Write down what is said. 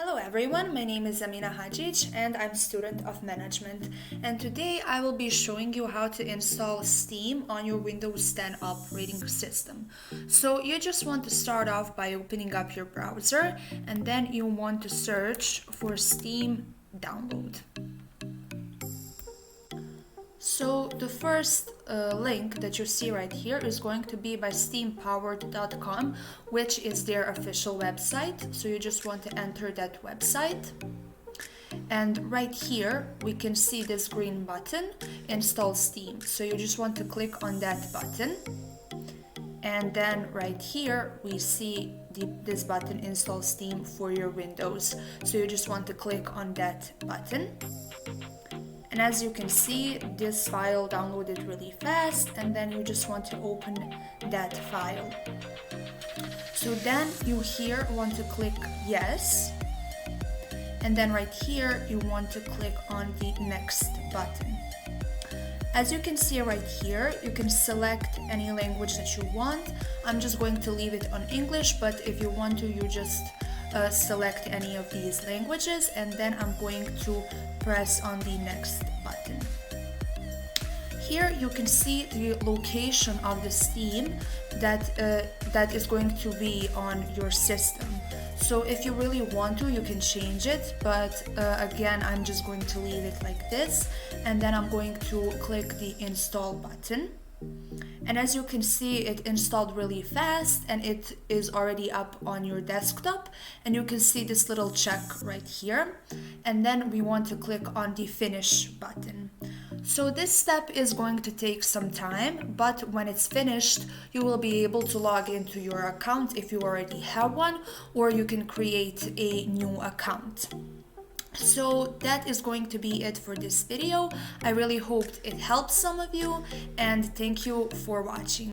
Hello everyone, my name is Amina Hajic and I'm a student of management, and today I will be showing you how to install Steam on your Windows 10 operating system. So you just want to start off by opening up your browser and then you want to search for Steam download. So the first link that you see right here is going to be by steampowered.com, which is their official website. So you just want to enter that website. And right here, we can see this green button, Install Steam. So you just want to click on that button. And then right here, we see this button, Install Steam for your Windows. So you just want to click on that button. And as you can see, this file downloaded really fast, and then you just want to open that file. So then you here want to click yes, and then right here you want to click on the next button. As you can see right here, you can select any language that you want. I'm just going to leave it on English, but if you want to, you just select any of these languages, and then I'm going to press on the next button. Here you can see the location of the Steam that is going to be on your system. So if you really want to, you can change it, but again, I'm just going to leave it like this, and then I'm going to click the install button. And as you can see, it installed really fast and it is already up on your desktop, and you can see this little check right here, and then we want to click on the finish button. So this step is going to take some time, but when it's finished, you will be able to log into your account if you already have one, or you can create a new account. So that is going to be it for this video. I really hoped it helped some of you, and thank you for watching.